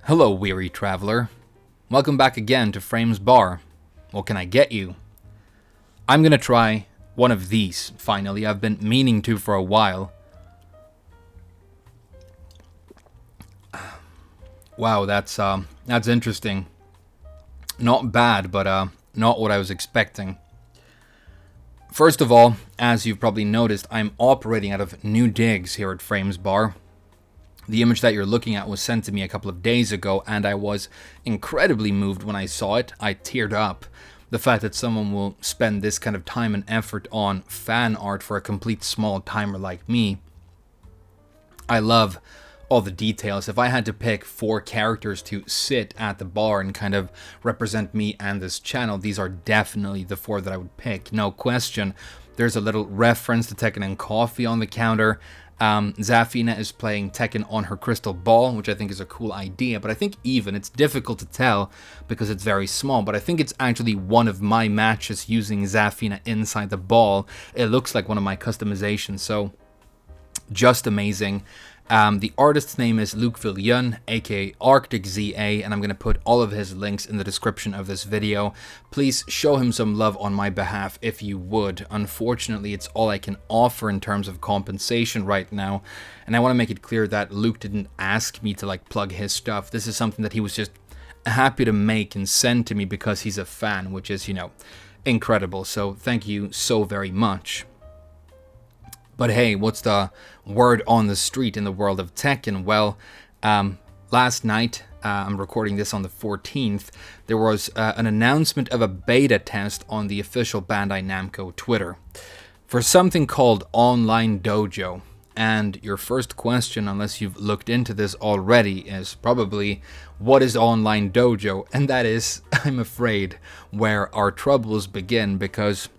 Hello, weary traveler. Welcome back again to Frames Bar. What can I get you? I'm gonna try one of these, finally. I've been meaning to for a while. Wow, that's interesting. Not bad, but not what I was expecting. First of all, as you've probably noticed, I'm operating out of new digs here at Frames Bar. The image that you're looking at was sent to me a couple of days ago, and I was incredibly moved when I saw it. I teared up. The fact that someone will spend this kind of time and effort on fan art for a complete small timer like me. I love all the details. If I had to pick 4 characters to sit at the bar and kind of represent me and this channel, these are definitely the 4 that I would pick, no question. There's a little reference to Tekken and Coffee on the counter. Zafina is playing Tekken on her crystal ball, which I think is a cool idea, but I think even it's difficult to tell because it's very small, but I think it's actually one of my matches using Zafina inside the ball. It looks like one of my customizations, so just amazing. The artist's name is Luke Villion, aka ArcticZA, and I'm going to put all of his links in the description of this video. Please show him some love on my behalf if you would. Unfortunately, it's all I can offer in terms of compensation right now, and I want to make it clear that Luke didn't ask me to plug his stuff. This is something that he was just happy to make and send to me because he's a fan, which is, incredible. So thank you so very much. But hey, what's the word on the street in the world of Tekken? Well, last night, I'm recording this on the 14th, there was an announcement of a beta test on the official Bandai Namco Twitter for something called Online Dojo. And your first question, unless you've looked into this already, is probably, what is Online Dojo? And that is, I'm afraid, where our troubles begin, because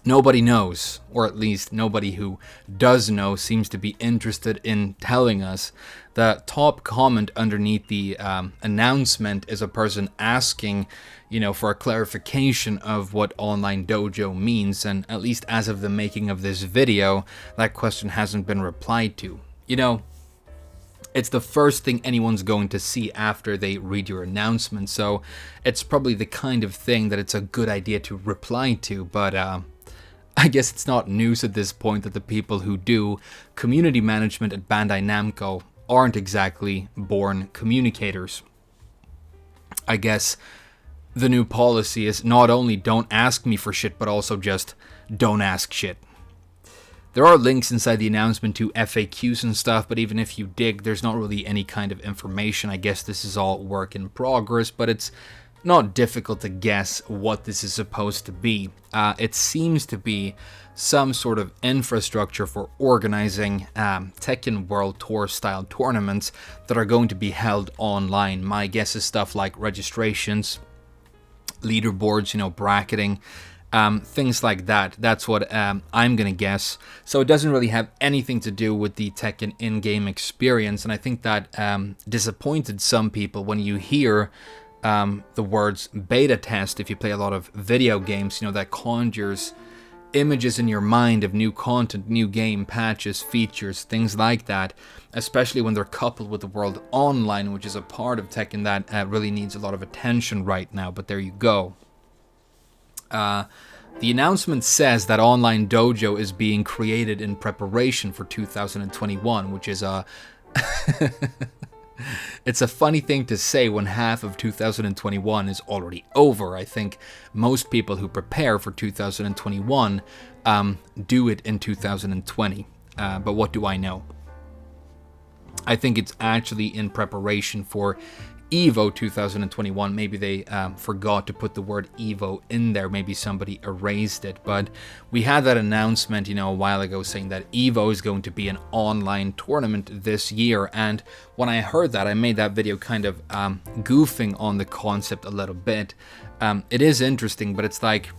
nobody knows, or at least nobody who does know seems to be interested in telling us. The top comment underneath the announcement is a person asking, for a clarification of what Online Dojo means, and at least as of the making of this video, that question hasn't been replied to. It's the first thing anyone's going to see after they read your announcement, so it's probably the kind of thing that it's a good idea to reply to, but I guess it's not news at this point that the people who do community management at Bandai Namco aren't exactly born communicators. I guess the new policy is not only don't ask me for shit, but also just don't ask shit. There are links inside the announcement to FAQs and stuff, but even if you dig, there's not really any kind of information. I guess this is all work in progress, but it's not difficult to guess what this is supposed to be. It seems to be some sort of infrastructure for organizing Tekken World Tour style tournaments that are going to be held online. My guess is stuff like registrations, leaderboards, bracketing, things like that. That's what I'm gonna guess. So it doesn't really have anything to do with the Tekken in-game experience, and I think that disappointed some people when you hear the words beta test. If you play a lot of video games, that conjures images in your mind of new content, new game, patches, features, things like that, especially when they're coupled with the world online, which is a part of Tekken that really needs a lot of attention right now, but there you go. The announcement says that Online Dojo is being created in preparation for 2021, which is a it's a funny thing to say when half of 2021 is already over. I think most people who prepare for 2021 do it in 2020. But what do I know? I think it's actually in preparation for Evo 2021. Maybe they forgot to put the word Evo in there. Maybe somebody erased it. But we had that announcement, a while ago saying that Evo is going to be an online tournament this year. And when I heard that, I made that video kind of goofing on the concept a little bit. It is interesting, but it's like,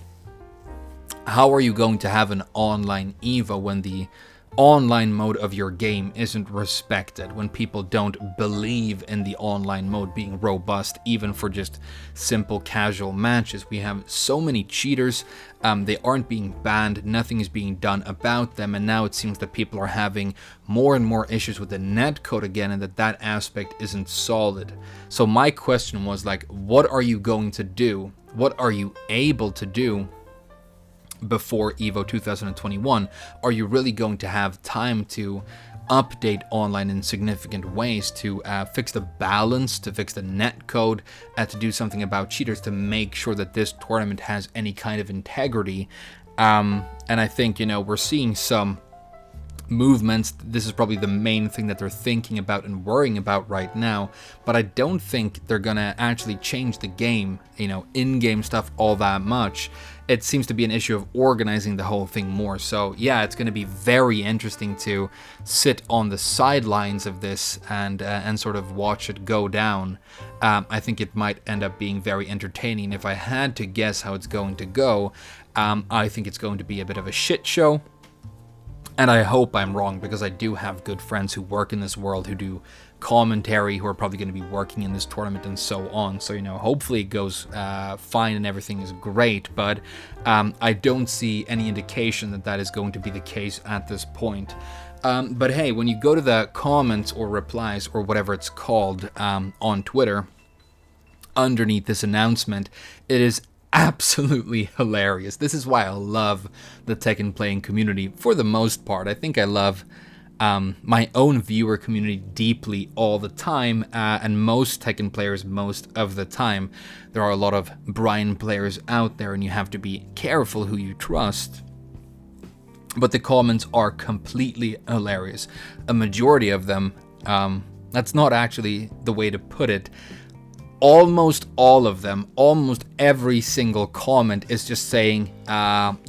how are you going to have an online Evo when the online mode of your game isn't respected, when people don't believe in the online mode being robust, even for just simple casual matches. We have so many cheaters, they aren't being banned, nothing is being done about them, and now it seems that people are having more and more issues with the netcode again, and that aspect isn't solid. So my question was like, what are you going to do? What are you able to do before Evo 2021? Are you really going to have time to update online in significant ways, to fix the balance, to fix the netcode, to do something about cheaters, to make sure that this tournament has any kind of integrity? And I think, we're seeing some movements. This is probably the main thing that they're thinking about and worrying about right now, but I don't think they're gonna actually change the game, in-game stuff all that much. It seems to be an issue of organizing the whole thing more. So yeah, it's going to be very interesting to sit on the sidelines of this and sort of watch it go down. I think it might end up being very entertaining. If I had to guess how it's going to go, I think it's going to be a bit of a shit show. And I hope I'm wrong, because I do have good friends who work in this world, who do commentary, who are probably going to be working in this tournament and so on. So, hopefully it goes fine and everything is great. But I don't see any indication that is going to be the case at this point. But hey, when you go to the comments or replies or whatever it's called on Twitter, underneath this announcement, it is absolutely hilarious. This is why I love the Tekken playing community for the most part. I think I love my own viewer community deeply all the time, and most Tekken players most of the time. There are a lot of Brian players out there, and you have to be careful who you trust. But the comments are completely hilarious. A majority of them, that's not actually the way to put it. Almost all of them, almost every single comment is just saying,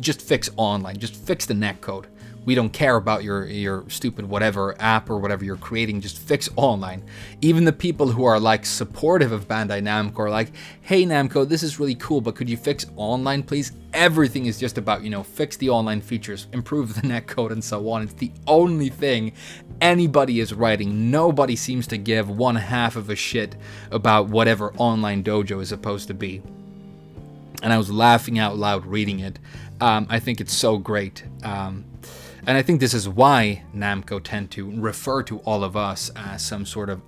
just fix online, just fix the netcode. We don't care about your stupid whatever app or whatever you're creating, just fix online. Even the people who are like supportive of Bandai Namco are like, hey Namco, this is really cool, but could you fix online please? Everything is just about, fix the online features, improve the netcode and so on. It's the only thing anybody is writing. Nobody seems to give one half of a shit about whatever online dojo is supposed to be. And I was laughing out loud reading it. I think it's so great. And I think this is why Namco tend to refer to all of us as some sort of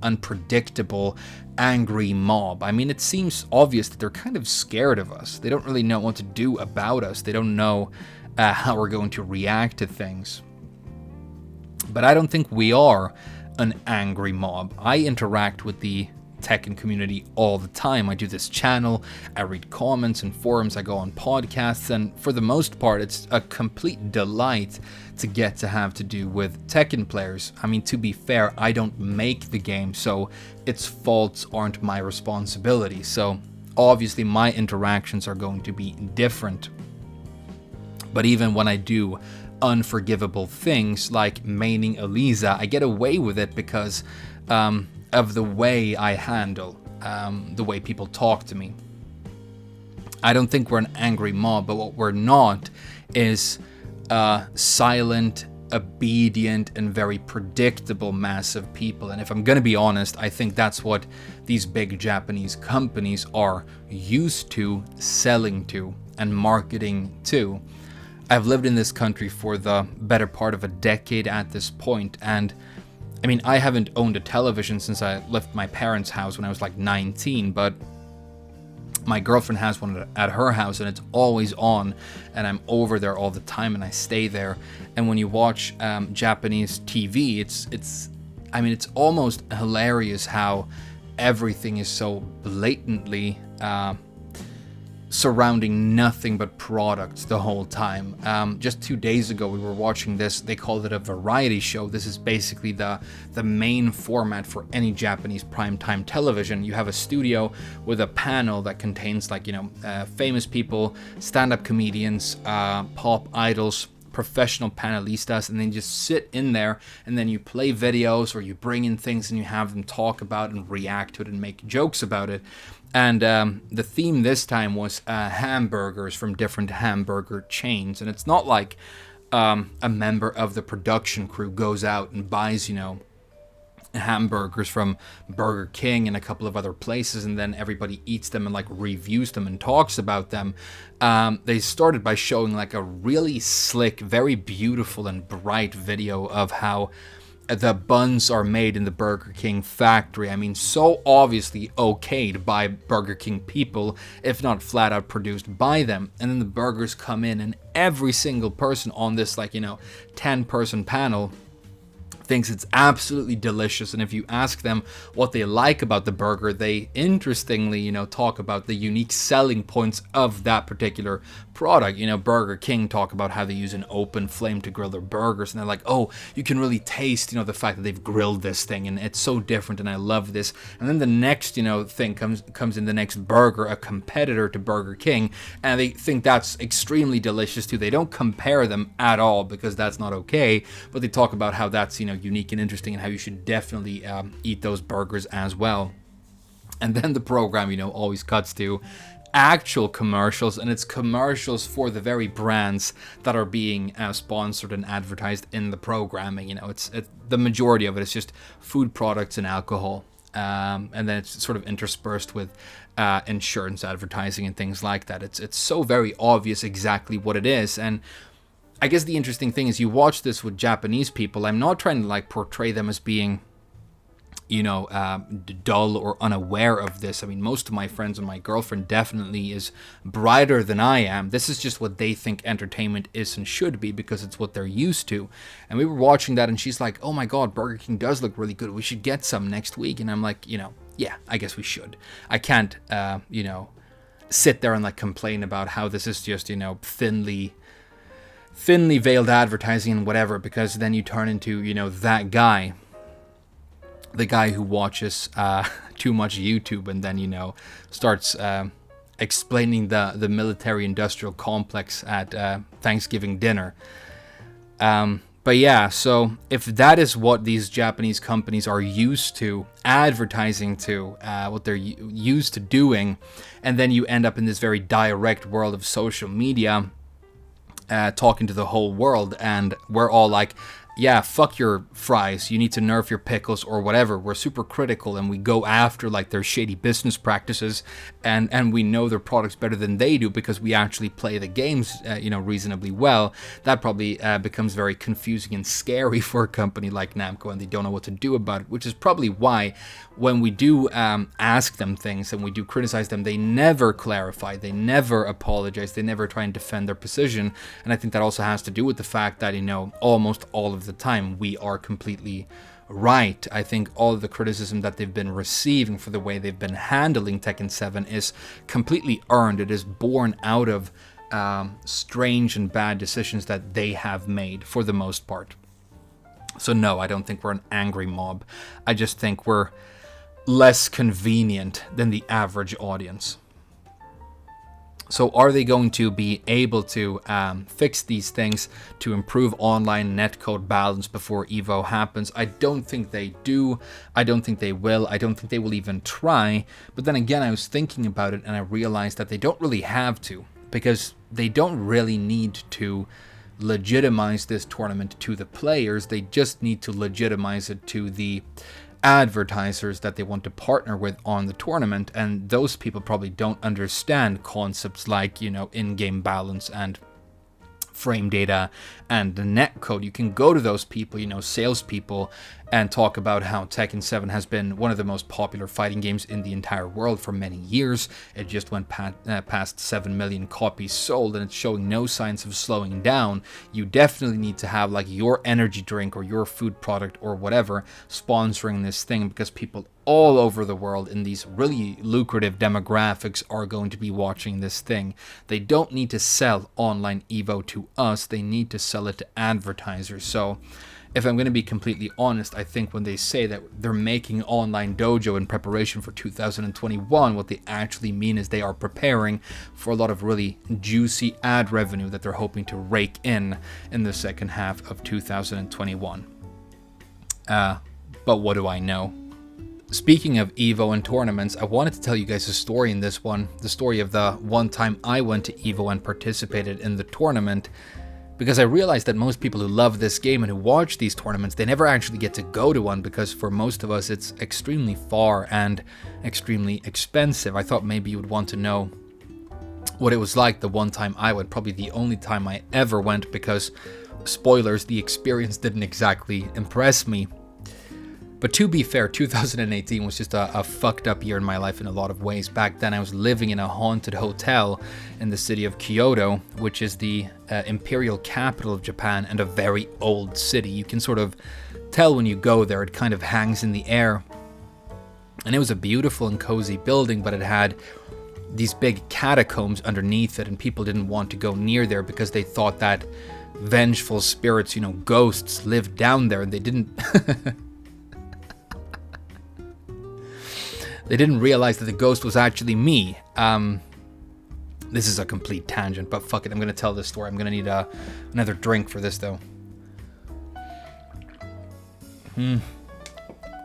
unpredictable, angry mob. I mean, it seems obvious that they're kind of scared of us. They don't really know what to do about us. They don't know how we're going to react to things. But I don't think we are an angry mob. I interact with the Tekken community all the time. I do this channel, I read comments and forums, I go on podcasts, and for the most part it's a complete delight to get to have to do with Tekken players. I mean, to be fair, I don't make the game, so its faults aren't my responsibility. So obviously my interactions are going to be different. But even when I do unforgivable things like maining Eliza, I get away with it because of the way I handle, the way people talk to me. I don't think we're an angry mob, but what we're not is a silent, obedient, and very predictable mass of people. And if I'm gonna be honest, I think that's what these big Japanese companies are used to selling to and marketing to. I've lived in this country for the better part of a decade at this point, and I mean, I haven't owned a television since I left my parents' house when I was like 19, but my girlfriend has one at her house and it's always on, and I'm over there all the time and I stay there. And when you watch Japanese TV, it's almost hilarious how everything is so blatantly surrounding nothing but products the whole time. Just 2 days ago we were watching this, they called it a variety show. This is basically the main format for any Japanese primetime television. You have a studio with a panel that contains famous people, stand-up comedians, pop idols, professional panelistas, and then just sit in there and then you play videos or you bring in things and you have them talk about and react to it and make jokes about it. And the theme this time was hamburgers from different hamburger chains. And it's not like a member of the production crew goes out and buys, hamburgers from Burger King and a couple of other places, and then everybody eats them and like reviews them and talks about them. They started by showing like a really slick, very beautiful and bright video of how the buns are made in the Burger King factory. I mean, so obviously okayed by Burger King people, if not flat out produced by them. And then the burgers come in, and every single person on this 10-person panel thinks it's absolutely delicious. And if you ask them what they like about the burger, they interestingly, talk about the unique selling points of that particular product. Burger King talk about how they use an open flame to grill their burgers, and they're like, oh, you can really taste, the fact that they've grilled this thing, and it's so different, and I love this. And then the next, thing comes in, the next burger, a competitor to Burger King, and they think that's extremely delicious too. They don't compare them at all, because that's not okay, but they talk about how that's, unique and interesting, and how you should definitely eat those burgers as well. And then the program, always cuts to actual commercials, and it's commercials for the very brands that are being sponsored and advertised in the programming. It's the majority of it is just food products and alcohol, and then it's sort of interspersed with insurance advertising and things like that. It's so very obvious exactly what it is. And I guess the interesting thing is, you watch this with Japanese people. I'm not trying to portray them as being dull or unaware of this. I mean, most of my friends and my girlfriend definitely is brighter than I am. This is just what they think entertainment is and should be, because it's what they're used to. And we were watching that, and she's like, oh my god, Burger King does look really good. We should get some next week. And I'm like, yeah, I guess we should. I can't, sit there and complain about how this is just, thinly veiled advertising and whatever, because then you turn into, that guy. The guy who watches too much YouTube and then, starts explaining the military-industrial complex at Thanksgiving dinner. But yeah, so if that is what these Japanese companies are used to advertising to, what they're used to doing, and then you end up in this very direct world of social media, talking to the whole world, and we're all like, yeah, fuck your fries, you need to nerf your pickles or whatever. We're super critical, and we go after their shady business practices, and we know their products better than they do because we actually play the games reasonably well. That probably becomes very confusing and scary for a company like Namco, and they don't know what to do about it, which is probably why when we do ask them things and we do criticize them, they never clarify, they never apologize, they never try and defend their position. And I think that also has to do with the fact that almost all of the time we are completely right. I think all of the criticism that they've been receiving for the way they've been handling Tekken 7 is completely earned. It is born out of strange and bad decisions that they have made for the most part. So no, I don't think we're an angry mob. I just think we're less convenient than the average audience. So are they going to be able to fix these things to improve online netcode balance before Evo happens? I don't think they do. I don't think they will. I don't think they will even try. But then again, I was thinking about it and I realized that they don't really have to, because they don't really need to legitimize this tournament to the players. They just need to legitimize it to the advertisers that they want to partner with on the tournament, and those people probably don't understand concepts like in-game balance and frame data and the netcode. You can go to those people, salespeople, and talk about how Tekken 7 has been one of the most popular fighting games in the entire world for many years. It just went past 7 million copies sold, and it's showing no signs of slowing down. You definitely need to have your energy drink or your food product or whatever sponsoring this thing, because people all over the world in these really lucrative demographics are going to be watching this thing. They don't need to sell online Evo to us, they need to sell it to advertisers. So if I'm going to be completely honest, I think when they say that they're making online dojo in preparation for 2021, what they actually mean is they are preparing for a lot of really juicy ad revenue that they're hoping to rake in the second half of 2021. But what do I know? Speaking of Evo and tournaments, I wanted to tell you guys a story in this one. The story of the one time I went to Evo and participated in the tournament. because I realized that most people who love this game and who watch these tournaments, they never actually get to go to one, because for most of us it's extremely far and extremely expensive. I thought maybe you would want to know what it was like the one time I went, probably the only time I ever went, because, spoilers, the experience didn't exactly impress me. But to be fair, 2018 was just a fucked up year in my life in a lot of ways. Back then I was living in a haunted hotel in the city of Kyoto, which is the imperial capital of Japan and a very old city. You can sort of tell when you go there, it kind of hangs in the air. And it was a beautiful and cozy building, but it had these big catacombs underneath it, and people didn't want to go near there because they thought that vengeful spirits, ghosts, lived down there, and they didn't they didn't realize that the ghost was actually me. This is a complete tangent, but fuck it, I'm gonna tell this story. I'm gonna need another drink for this though.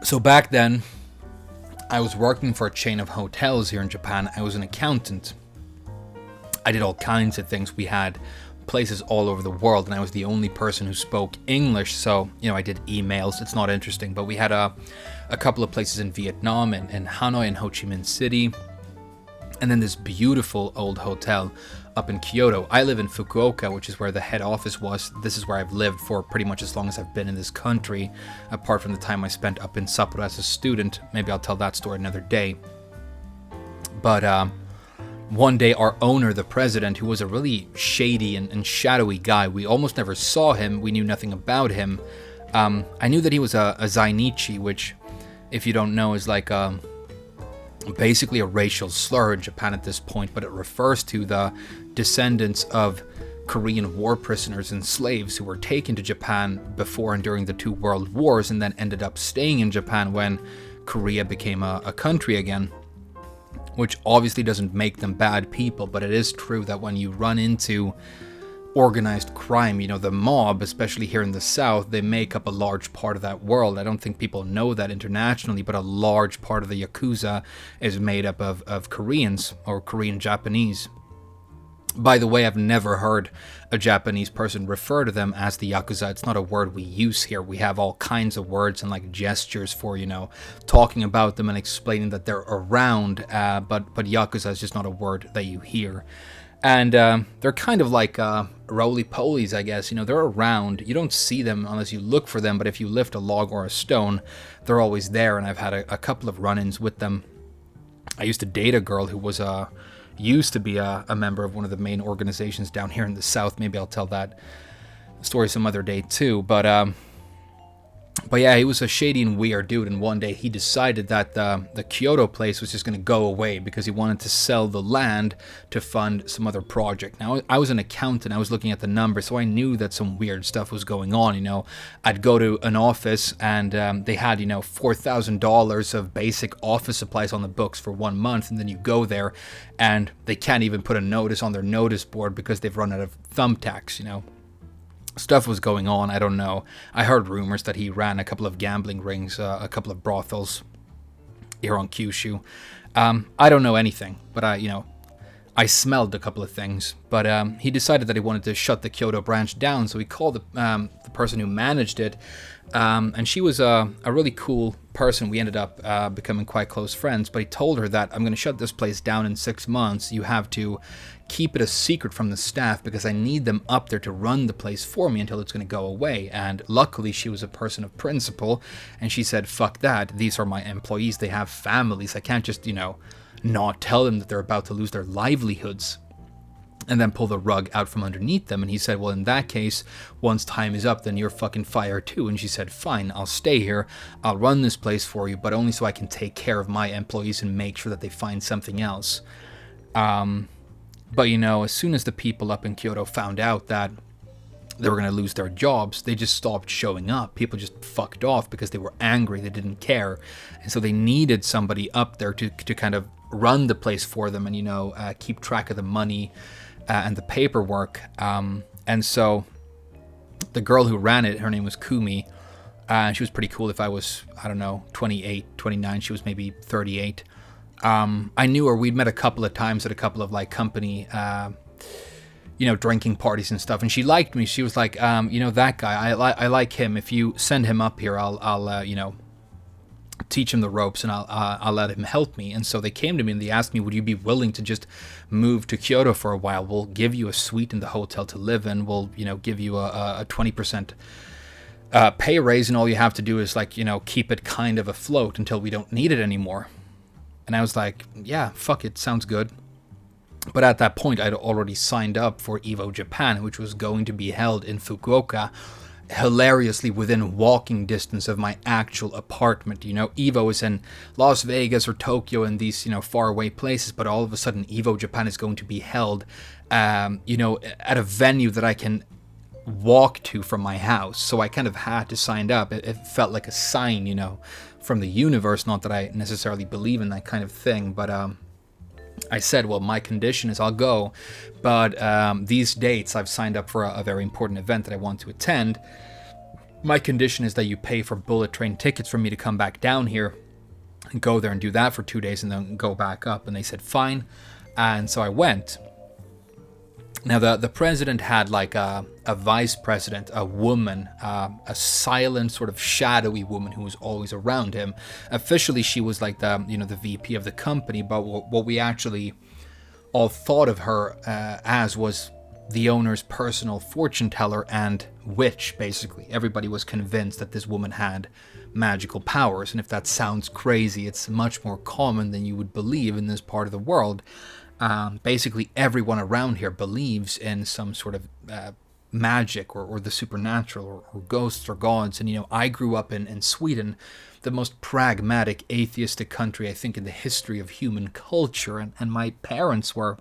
So back then, I was working for a chain of hotels here in Japan. I was an accountant. I did all kinds of things. We had places all over the world, and I was the only person who spoke English, so I did emails. It's not interesting, but we had a couple of places in Vietnam, and in Hanoi and Ho Chi Minh City, and then this beautiful old hotel up in Kyoto. I live in Fukuoka, which is where the head office was. This is where I've lived for pretty much as long as I've been in this country, apart from the time I spent up in Sapporo as a student. Maybe I'll tell that story another day. But one day, our owner, the president, who was a really shady and shadowy guy, we almost never saw him, we knew nothing about him. I knew that he was a Zainichi, which, if you don't know, is like basically a racial slur in Japan at this point, but it refers to the descendants of Korean war prisoners and slaves who were taken to Japan before and during the two world wars, and then ended up staying in Japan when Korea became a country again. Which obviously doesn't make them bad people, but it is true that when you run into organized crime, the mob, especially here in the South, they make up a large part of that world. I don't think people know that internationally, but a large part of the Yakuza is made up of Koreans or Korean Japanese. By the way, I've never heard a Japanese person refer to them as the Yakuza. It's not a word we use here. We have all kinds of words and like gestures for, talking about them and explaining that they're around, but Yakuza is just not a word that you hear. And they're kind of like roly-polies, I guess. They're around. You don't see them unless you look for them, but if you lift a log or a stone, they're always there, and I've had a couple of run-ins with them. I used to date a girl who was used to be a member of one of the main organizations down here in the South. Maybe I'll tell that story some other day too. But yeah, he was a shady and weird dude, and one day he decided that the Kyoto place was just going to go away because he wanted to sell the land to fund some other project. Now, I was an accountant. I was looking at the numbers, so I knew that some weird stuff was going on. I'd go to an office, and they had, $4,000 of basic office supplies on the books for 1 month, and then you go there, and they can't even put a notice on their notice board because they've run out of thumbtacks, Stuff was going on, I don't know. I heard rumors that he ran a couple of gambling rings, a couple of brothels here on Kyushu. I don't know anything, but I smelled a couple of things. But he decided that he wanted to shut the Kyoto branch down, so he called the person who managed it, and she was a really cool person. We ended up becoming quite close friends, but he told her that I'm going to shut this place down in 6 months. You have to keep it a secret from the staff because I need them up there to run the place for me until it's going to go away. And luckily she was a person of principle, and she said, fuck that, these are my employees, they have families, I can't just, not tell them that they're about to lose their livelihoods and then pull the rug out from underneath them. And he said, well, in that case, once time is up, then you're fucking fired too. And she said, fine, I'll stay here, I'll run this place for you, but only so I can take care of my employees and make sure that they find something else. But as soon as the people up in Kyoto found out that they were going to lose their jobs, they just stopped showing up. People just fucked off because they were angry, they didn't care. And so they needed somebody up there to kind of run the place for them and, keep track of the money and the paperwork. And so the girl who ran it, her name was Kumi. She was pretty cool. If I was, 28, 29, she was maybe 38. I knew her. We'd met a couple of times at a couple of company, drinking parties and stuff. And she liked me. She was like, that guy, I like him. If you send him up here, I'll teach him the ropes, and I'll let him help me. And so they came to me and they asked me, would you be willing to just move to Kyoto for a while? We'll give you a suite in the hotel to live in. We'll, give you a 20% pay raise, and all you have to do is keep it kind of afloat until we don't need it anymore. And I was like, yeah, fuck it, sounds good. But at that point, I'd already signed up for Evo Japan, which was going to be held in Fukuoka, hilariously within walking distance of my actual apartment. Evo is in Las Vegas or Tokyo and these, faraway places, but all of a sudden Evo Japan is going to be held, at a venue that I can walk to from my house. So I kind of had to sign up. It felt like a sign, from the universe. Not that I necessarily believe in that kind of thing, but I said, well, my condition is I'll go, but these dates I've signed up for a very important event that I want to attend. My condition is that you pay for bullet train tickets for me to come back down here and go there and do that for 2 days and then go back up. And they said, fine. And so I went. Now, the president had like a vice president, a woman, a silent, sort of shadowy woman who was always around him. Officially, she was like the VP of the company, but what we actually all thought of her as was the owner's personal fortune teller and witch, basically. Everybody was convinced that this woman had magical powers, and if that sounds crazy, it's much more common than you would believe in this part of the world. Basically, everyone around here believes in some sort of magic or the supernatural or ghosts or gods. And, I grew up in Sweden, the most pragmatic, atheistic country, I think, in the history of human culture. And my parents were,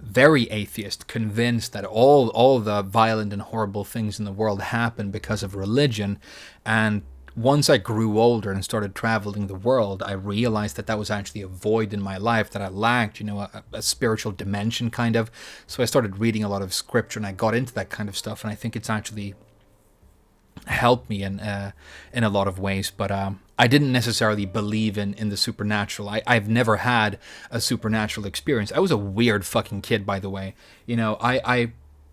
very atheist, convinced that all the violent and horrible things in the world happen because of religion. And once I grew older and started traveling the world, I realized that was actually a void in my life that I lacked, a spiritual dimension kind of. So I started reading a lot of scripture and I got into that kind of stuff. And I think it's actually helped me in a lot of ways. But I didn't necessarily believe in the supernatural. I've never had a supernatural experience. I was a weird fucking kid, by the way.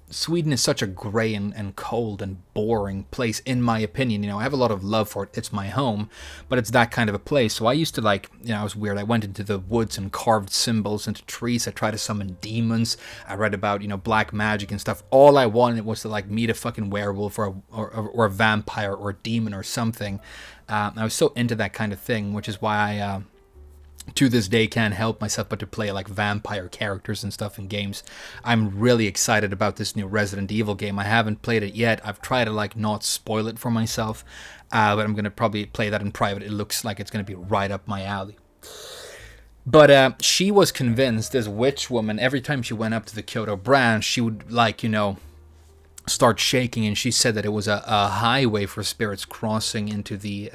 Sweden is such a gray and cold and boring place, in my opinion. I have a lot of love for it. It's my home, but it's that kind of a place. So I used to I was weird. I went into the woods and carved symbols into trees. I tried to summon demons. I read about, black magic and stuff. All I wanted was to meet a fucking werewolf or a vampire or a demon or something. I was so into that kind of thing, which is why I to this day can't help myself but to play vampire characters and stuff in games. I'm really excited about this new Resident Evil game. I haven't played it yet. I've tried to not spoil it for myself, but I'm going to probably play that in private. It looks like it's going to be right up my alley. But she was convinced, this witch woman, every time she went up to the Kyoto branch, she would start shaking, and she said that it was a highway for spirits crossing into the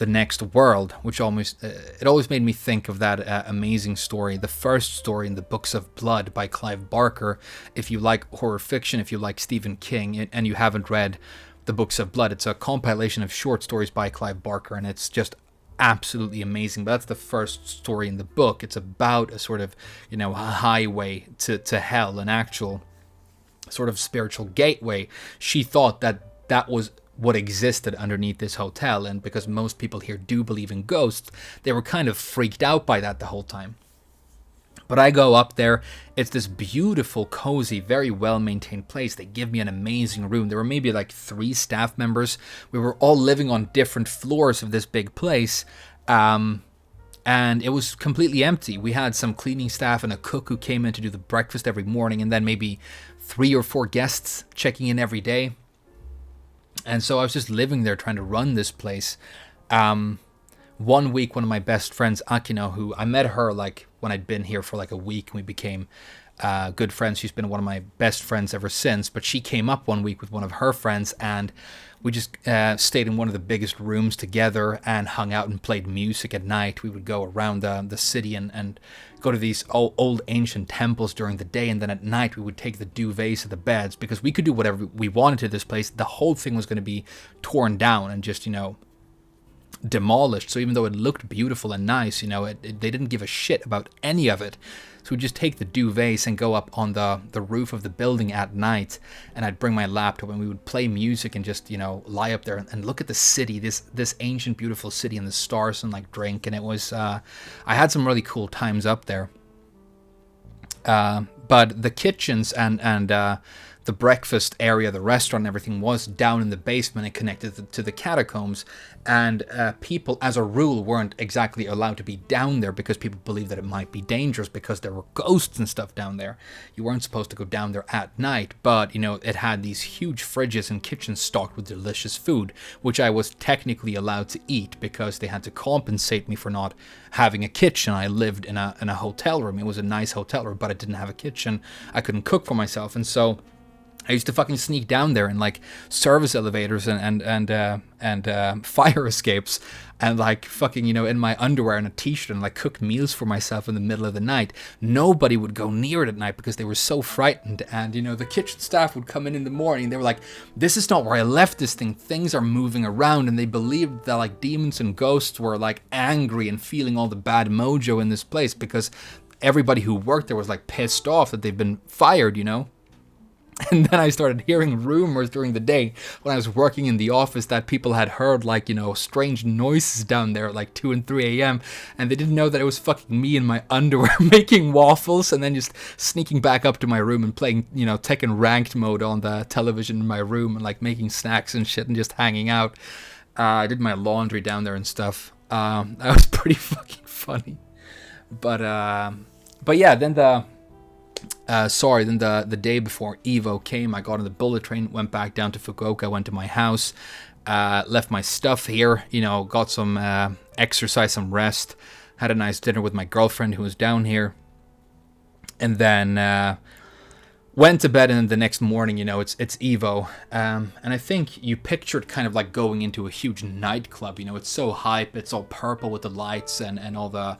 next world, which always made me think of that amazing story, the first story in the Books of Blood by Clive Barker. If you like horror fiction, if you like Stephen King, and you haven't read the Books of Blood, it's a compilation of short stories by Clive Barker, and it's just absolutely amazing. But that's the first story in the book. It's about a sort of a highway to hell, an actual sort of spiritual gateway. She thought that was what existed underneath this hotel, and because most people here do believe in ghosts, they were kind of freaked out by that the whole time. But I go up there, it's this beautiful, cozy, very well-maintained place. They give me an amazing room. There were maybe 3 staff members. We were all living on different floors of this big place, and it was completely empty. We had some cleaning staff and a cook who came in to do the breakfast every morning, and then maybe 3 or 4 guests checking in every day. And so I was just living there trying to run this place. One week, one of my best friends, Akino, who I met her when I'd been here for a week, and we became good friends. She's been one of my best friends ever since. But she came up one week with one of her friends, and we just stayed in one of the biggest rooms together and hung out and played music at night. We would go around the city and go to these old ancient temples during the day, and then at night we would take the duvets of the beds, because we could do whatever we wanted to this place. The whole thing was going to be torn down and just, demolished. So even though it looked beautiful and nice, they didn't give a shit about any of it. So we'd just take the duvets and go up on the roof of the building at night, and I'd bring my laptop and we would play music and just, lie up there and look at the city, this ancient, beautiful city, and the stars, and like drink. And it was, I had some really cool times up there. But the kitchens and the breakfast area, the restaurant, and everything was down in the basement and connected to the catacombs. And people, as a rule, weren't exactly allowed to be down there because people believed that it might be dangerous because there were ghosts and stuff down there. You weren't supposed to go down there at night, but, it had these huge fridges and kitchens stocked with delicious food, which I was technically allowed to eat because they had to compensate me for not having a kitchen. I lived in a hotel room. It was a nice hotel room, but it didn't have a kitchen. I couldn't cook for myself, and so I used to fucking sneak down there in like service elevators and fire escapes, and like fucking, in my underwear and a t-shirt, and like cook meals for myself in the middle of the night. Nobody would go near it at night because they were so frightened. And the kitchen staff would come in the morning. They were like, "This is not where I left this thing. Things are moving around." And they believed that like demons and ghosts were like angry and feeling all the bad mojo in this place because everybody who worked there was like pissed off that they've been fired. And then I started hearing rumors during the day when I was working in the office that people had heard like, strange noises down there at like 2 and 3 a.m. And they didn't know that it was fucking me in my underwear making waffles and then just sneaking back up to my room and playing, Tekken ranked mode on the television in my room and like making snacks and shit and just hanging out. I did my laundry down there and stuff. That was pretty fucking funny. But yeah, then the day before Evo came, I got on the bullet train, went back down to Fukuoka, went to my house, left my stuff here, got some exercise, some rest, had a nice dinner with my girlfriend who was down here, and then went to bed. And the next morning, it's Evo, and I think you pictured kind of like going into a huge nightclub. It's so hype, it's all purple with the lights and all the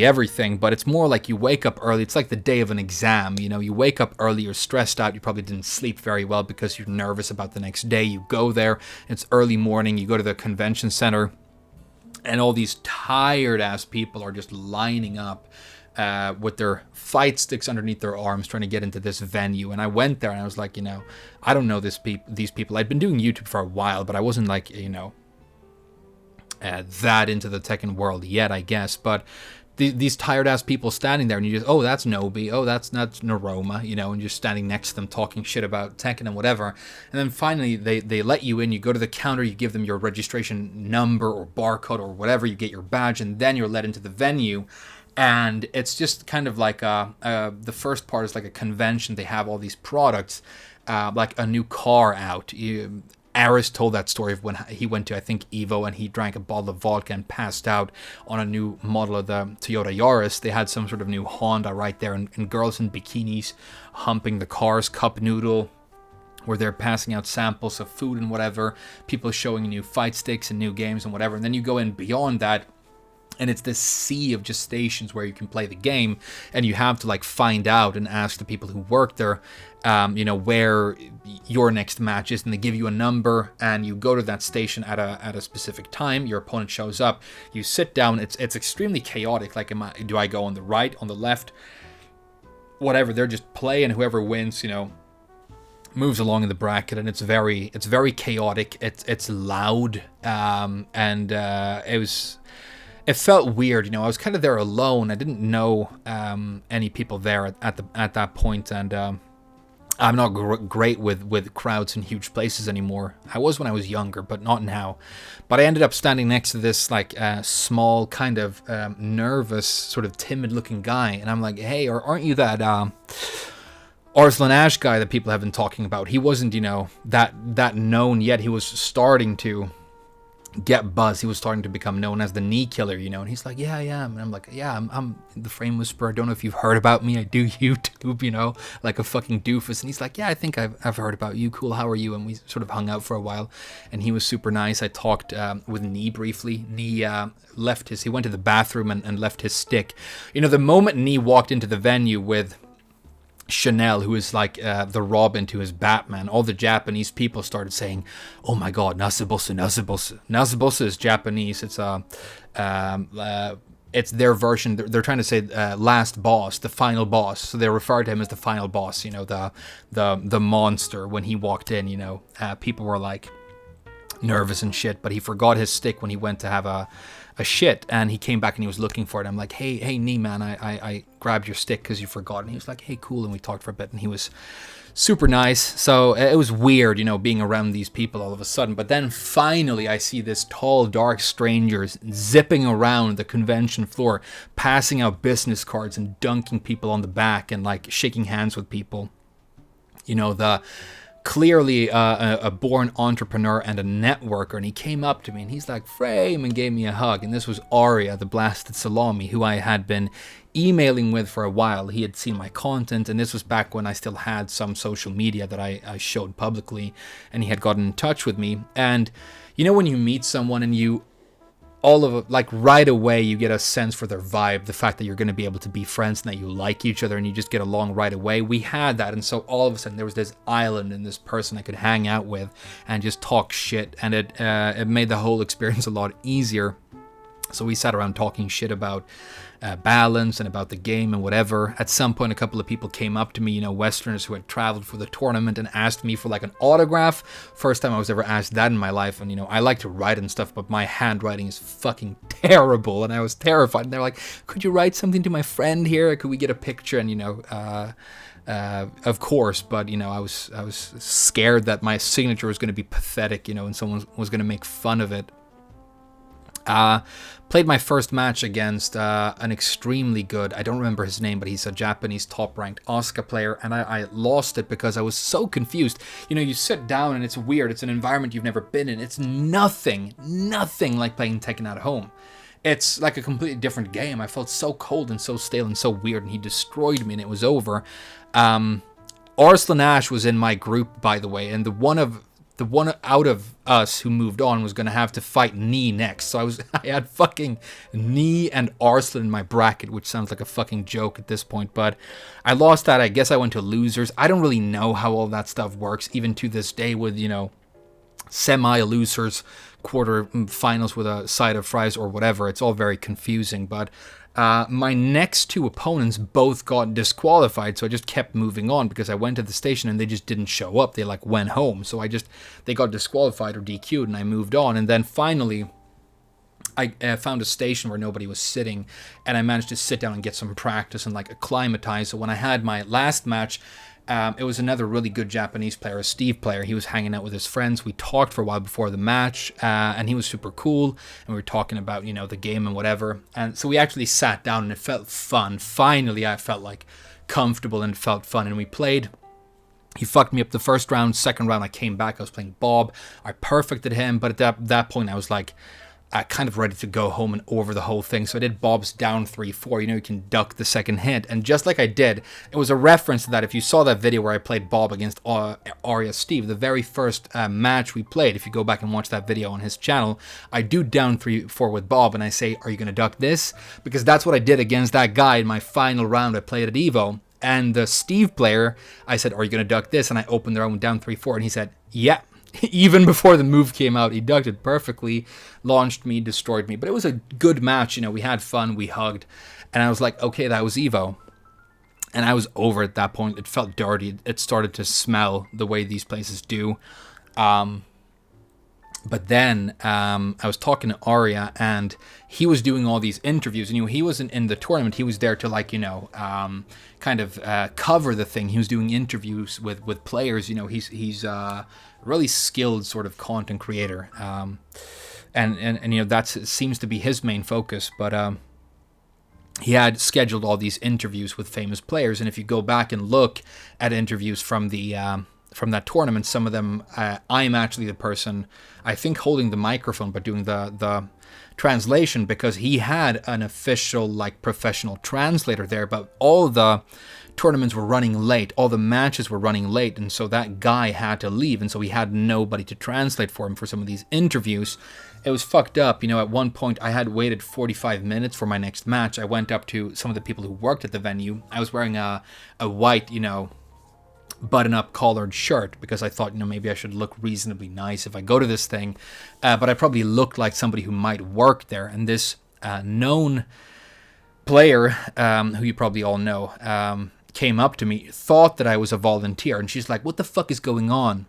everything, but it's more like you wake up early. It's like the day of an exam. You wake up early, you're stressed out, you probably didn't sleep very well because you're nervous about the next day. You go there, it's early morning, you go to the convention center, and all these tired ass people are just lining up with their fight sticks underneath their arms trying to get into this venue. And I went there and I was like, I don't know these people. I'd been doing YouTube for a while, but I wasn't like, that into the Tekken world yet, I guess. But these tired ass people standing there, and you just, oh, that's Nobi, oh, that's Naroma, and you're standing next to them talking shit about Tekken and whatever. And then finally they let you in. You go to the counter, you give them your registration number or barcode or whatever, you get your badge, and then you're let into the venue. And it's just kind of like the first part is like a convention. They have all these products, like a new car out. Aris told that story of when he went to, I think, Evo, and he drank a bottle of vodka and passed out on a new model of the Toyota Yaris. They had some sort of new Honda right there, and girls in bikinis humping the cars, cup noodle, where they're passing out samples of food and whatever, people showing new fight sticks and new games and whatever. And then you go in beyond that, and it's this sea of just stations where you can play the game, and you have to like find out and ask the people who work there, where your next match is, and they give you a number, and you go to that station at a specific time. Your opponent shows up, you sit down. It's extremely chaotic. Like, do I go on the right, on the left, whatever? They're just play, and whoever wins, moves along in the bracket, and it's very chaotic. It's loud, and it felt weird. I was kind of there alone. I didn't know any people there at that point, and I'm not great with crowds in huge places anymore. I was when I was younger, but not now. But I ended up standing next to this like small, kind of nervous, sort of timid-looking guy, and I'm like, "Hey, aren't you that Arslan Ash guy that people have been talking about?" He wasn't, that known yet. He was starting to get buzz. He was starting to become known as the knee killer, and he's like, "Yeah, I am." And I'm like, "Yeah, I'm the Frame Whisperer. I don't know if you've heard about me. I do YouTube, like a fucking doofus." And he's like, "Yeah, I think I've heard about you. Cool, how are you?" And we sort of hung out for a while, and he was super nice. I talked with Nee briefly. Nee he went to the bathroom and left his stick. The moment Nee walked into the venue with Chanel, who is like the Robin to his Batman, all the Japanese people started saying, "Oh my god, Nasabosu." Nasabosu is Japanese. It's it's their version. They're trying to say last boss, the final boss. So they refer to him as the final boss. You know, the monster. When he walked in, you know, people were like nervous and shit. But he forgot his stick when he went to have a shit, and he came back and he was looking for it. I'm like, hey, knee man, I grabbed your stick because you forgot. And he was like, hey, cool. And we talked for a bit, and he was super nice. So it was weird, you know, being around these people all of a sudden. But then finally I see this tall, dark strangers zipping around the convention floor, passing out business cards and dunking people on the back and like shaking hands with people. You know, the clearly a born entrepreneur and a networker, and he came up to me and he's like, Frame, and gave me a hug. And this was Arya, the blasted salami, who I had been emailing with for a while. He had seen my content, and this was back when I still had some social media that I showed publicly, and he had gotten in touch with me. And you know, when you meet someone and you all of it, like right away you get a sense for their vibe, the fact that you're going to be able to be friends and that you like each other and you just get along right away. We had that, and so all of a sudden there was this island and this person I could hang out with and just talk shit, and it made the whole experience a lot easier. So we sat around talking shit about balance and about the game and whatever. At some point, a couple of people came up to me, you know, Westerners who had traveled for the tournament, and asked me for like an autograph. First time I was ever asked that in my life. And, you know, I like to write and stuff, but my handwriting is fucking terrible. And I was terrified. And they're like, could you write something to my friend here? Could we get a picture? And, you know, of course, but, you know, I was scared that my signature was going to be pathetic, you know, and someone was going to make fun of it. Played my first match against an extremely good, I don't remember his name, but he's a Japanese top-ranked Asuka player, and I lost it because I was so confused. You know, you sit down and it's weird. It's an environment you've never been in. It's nothing like playing Tekken at home. It's like a completely different game. I felt so cold and so stale and so weird, and he destroyed me, and it was over. Arslan Ash was in my group, by the way, and the one out of us who moved on was going to have to fight Knee next. So I had fucking Knee and Arslan in my bracket, which sounds like a fucking joke at this point. But I lost that. I guess I went to losers. I don't really know how all that stuff works, even to this day, with, you know, semi-losers, quarter finals with a side of fries or whatever. It's all very confusing. But my next two opponents both got disqualified, so I just kept moving on because I went to the station and they just didn't show up. They like went home, so they got disqualified or DQ'd, and I moved on. And then finally I found a station where nobody was sitting, and I managed to sit down and get some practice and like acclimatize. So when I had my last match, it was another really good Japanese player, a Steve player. He was hanging out with his friends. We talked for a while before the match, and he was super cool. And we were talking about, you know, the game and whatever. And so we actually sat down, and it felt fun. Finally, I felt like comfortable and it felt fun. And we played. He fucked me up the first round. Second round, I came back. I was playing Bob. I perfected him. But at that point, I was like, kind of ready to go home and over the whole thing. So I did Bob's down 3-4. You know, you can duck the second hit. And just like I did, it was a reference to that. If you saw that video where I played Bob against Arya Steve, the very first match we played, if you go back and watch that video on his channel, I do down 3-4 with Bob, and I say, are you going to duck this? Because that's what I did against that guy in my final round I played at Evo. And the Steve player, I said, are you going to duck this? And I opened their own down 3-4, and he said, yeah. Even before the move came out, he ducked it perfectly, launched me, destroyed me. But it was a good match, you know, we had fun, we hugged, and I was like, okay, that was Evo. And I was over at that point. It felt dirty. It started to smell the way these places do. But then I was talking to Arya, and he was doing all these interviews. And, you know, he wasn't in the tournament. He was there to, like, you know, kind of cover the thing. He was doing interviews with players. You know, he's really skilled sort of content creator. And you know, that seems to be his main focus. But he had scheduled all these interviews with famous players. And if you go back and look at interviews from that tournament, some of them, I'm actually the person, I think, holding the microphone, but doing the translation, because he had an official, like, professional translator there. But all the tournaments were running late, all the matches were running late, and so that guy had to leave, and so he had nobody to translate for him for some of these interviews. It was fucked up. You know, at one point I had waited 45 minutes for my next match. I went up to some of the people who worked at the venue. I was wearing a white, you know, button-up collared shirt, because I thought, you know, maybe I should look reasonably nice if I go to this thing, but I probably looked like somebody who might work there. And this known player, who you probably all know, came up to me, thought that I was a volunteer, and she's like, "What the fuck is going on?"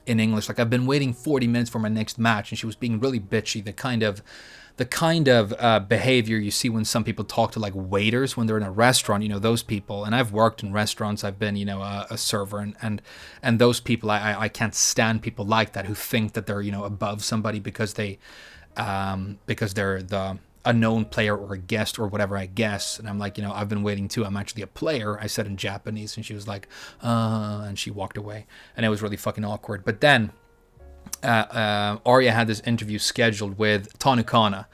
In English, like, "I've been waiting 40 minutes for my next match," and she was being really bitchy, the kind of behavior you see when some people talk to like waiters when they're in a restaurant, those people. And I've worked in restaurants, I've been, a server, and those people, I can't stand people like that who think that they're, above somebody because they're a known player or a guest or whatever, I guess. And I'm like, I've been waiting too. I'm actually a player, I said in Japanese. And she was like, and she walked away. And it was really fucking awkward. But then Arya had this interview scheduled with Tanukana,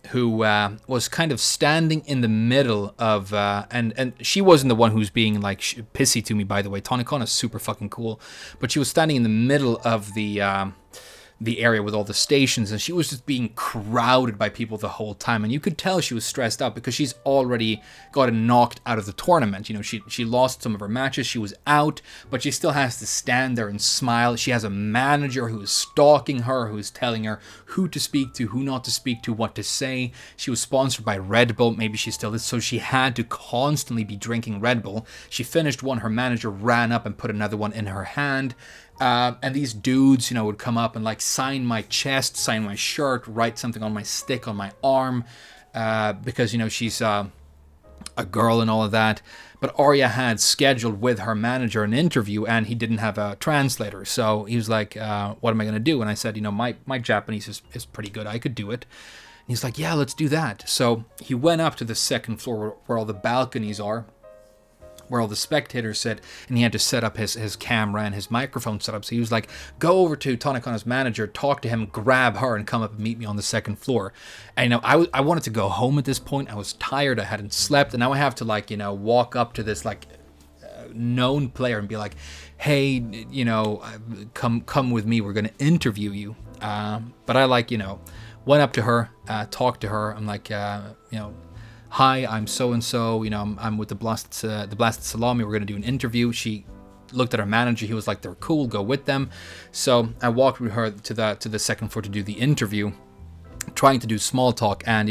who was kind of standing in the middle of, and she wasn't the one who's being like pissy to me, by the way. Tanukana's super fucking cool. But she was standing in the middle of the area with all the stations, and she was just being crowded by people the whole time, and you could tell she was stressed out because she's already gotten knocked out of the tournament. She lost some of her matches, she was out, but she still has to stand there and smile. She has a manager who is stalking her, who's telling her who to speak to, who not to speak to, what to say. She was sponsored by Red Bull, maybe she still is, so she had to constantly be drinking Red Bull. She finished one, her manager ran up and put another one in her hand. And these dudes, would come up and like sign my chest, sign my shirt, write something on my stick, on my arm, because, she's a girl and all of that. But Arya had scheduled with her manager an interview, and he didn't have a translator. So he was like, what am I going to do? And I said, my Japanese is pretty good. I could do it. And he's like, yeah, let's do that. So he went up to the second floor where all the balconies are, where all the spectators sit, and he had to set up his camera and his microphone setup. So he was like, go over to Tanukana's manager, talk to him, grab her, and come up and meet me on the second floor. And I wanted to go home at this point. I was tired, I hadn't slept, and now I have to walk up to this known player and be like, hey, come with me, we're gonna interview you. But I went up to her, talked to her. I'm like, hi, I'm so-and-so, I'm with the Blasted Salami, we're going to do an interview. She looked at her manager, he was like, they're cool, go with them. So I walked with her to the second floor to do the interview, trying to do small talk, and,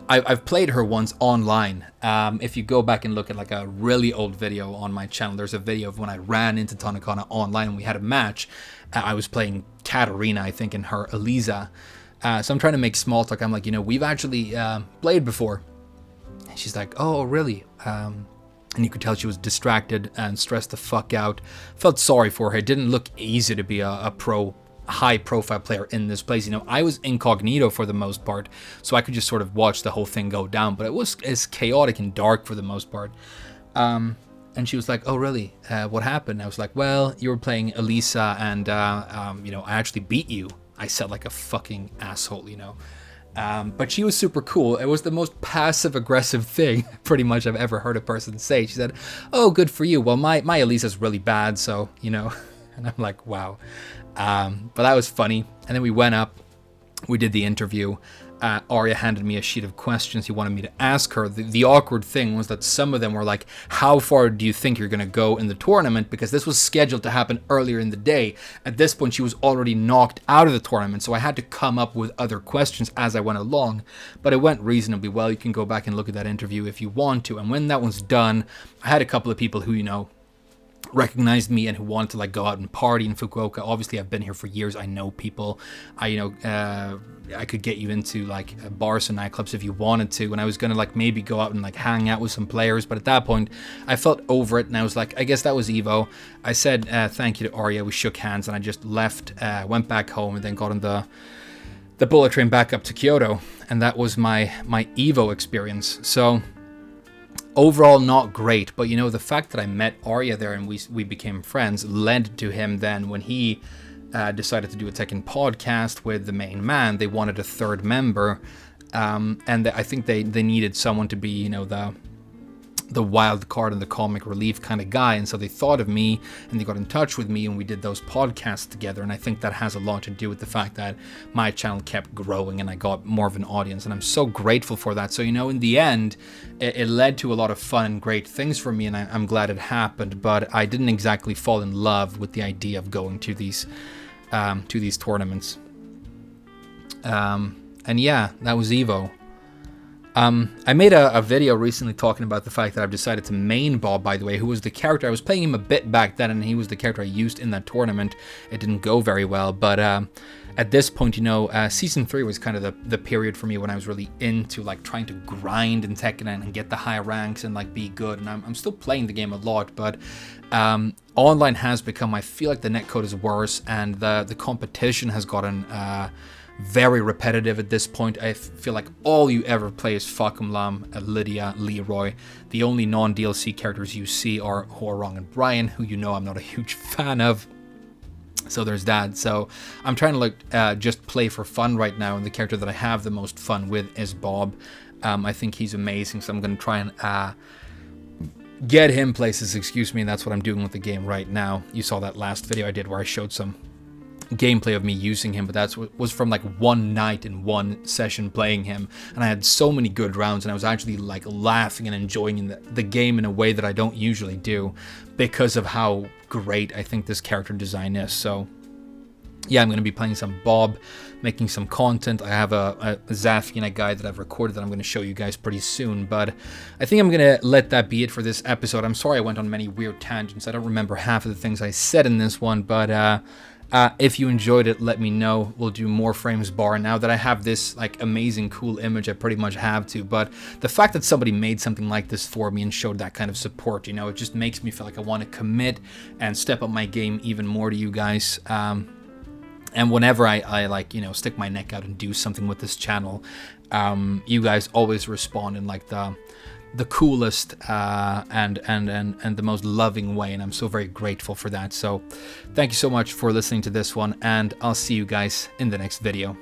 I've played her once online. If you go back and look at like a really old video on my channel, there's a video of when I ran into Tanukana online and we had a match. I was playing Katarina, I think, in her Eliza. So I'm trying to make small talk. I'm like, we've actually played before. And she's like, oh, really? And you could tell she was distracted and stressed the fuck out. Felt sorry for her. It didn't look easy to be a pro, high-profile player in this place. I was incognito for the most part, so I could just sort of watch the whole thing go down. But it's chaotic and dark for the most part. And she was like, oh, really? What happened? I was like, well, you were playing Elisa, and, I actually beat you. I said like a fucking asshole, but she was super cool. It was the most passive-aggressive thing pretty much I've ever heard a person say. She said, oh, good for you. Well, my Elisa's really bad, so, and I'm like, wow. But that was funny. And then we went up, we did the interview. Arya handed me a sheet of questions he wanted me to ask her. The awkward thing was that some of them were like, how far do you think you're going to go in the tournament? Because this was scheduled to happen earlier in the day. At this point, she was already knocked out of the tournament, so I had to come up with other questions as I went along. But it went reasonably well. You can go back and look at that interview if you want to. And when that was done, I had a couple of people who, recognized me and who wanted to go out and party in Fukuoka. Obviously, I've been here for years. I know people. I could get you into bars and nightclubs if you wanted to, and I was gonna maybe go out and hang out with some players, but at that point I felt over it, and I was like, I guess that was Evo. I said thank you to Arya, we shook hands, and I just left, went back home, and then got on the bullet train back up to Kyoto, and that was my Evo experience. So overall, not great, but the fact that I met Arya there and we became friends led to him then when he decided to do a Tekken podcast with the main man. They wanted a third member, and I think they needed someone to be, the wild card and the comic relief kind of guy, and so they thought of me and they got in touch with me and we did those podcasts together. And I think that has a lot to do with the fact that my channel kept growing and I got more of an audience, and I'm so grateful for that. So in the end it led to a lot of fun and great things for me, and I'm glad it happened, but I didn't exactly fall in love with the idea of going to these tournaments. And yeah, that was Evo. I made a video recently talking about the fact that I've decided to main Bob, by the way, who was the character. I was playing him a bit back then, and he was the character I used in that tournament. It didn't go very well, but at this point, you know, Season 3 was kind of the period for me when I was really into, like, trying to grind in Tekken and get the high ranks and, like, be good. And I'm still playing the game a lot, but online has become, I feel like the netcode is worse, and the competition has gotten very repetitive at this point. I feel like all you ever play is Fakum Lam, Lydia, Leroy. The only non-DLC characters you see are Horong and Brian, who you know I'm not a huge fan of. So there's that. So I'm trying to like just play for fun right now, and the character that I have the most fun with is Bob. I think he's amazing, so I'm going to try and get him places, excuse me, and that's what I'm doing with the game right now. You saw that last video I did where I showed some gameplay of me using him, but that was from like one night in one session playing him, and I had so many good rounds, and I was actually like laughing and enjoying the game in a way that I don't usually do because of how great I think this character design is. So yeah, I'm going to be playing some Bob, making some content. I have a Zafina guide that I've recorded that I'm going to show you guys pretty soon, but I think I'm going to let that be it for this episode. I'm sorry I went on many weird tangents. I don't remember half of the things I said in this one, but if you enjoyed it, let me know. We'll do more frames bar. Now that I have this like amazing cool image, I pretty much have to, but the fact that somebody made something like this for me and showed that kind of support, you know, it just makes me feel like I want to commit and step up my game even more to you guys. And whenever I like, you know, stick my neck out and do something with this channel, you guys always respond in like the coolest and the most loving way, and I'm so very grateful for that. So thank you so much for listening to this one, and I'll see you guys in the next video.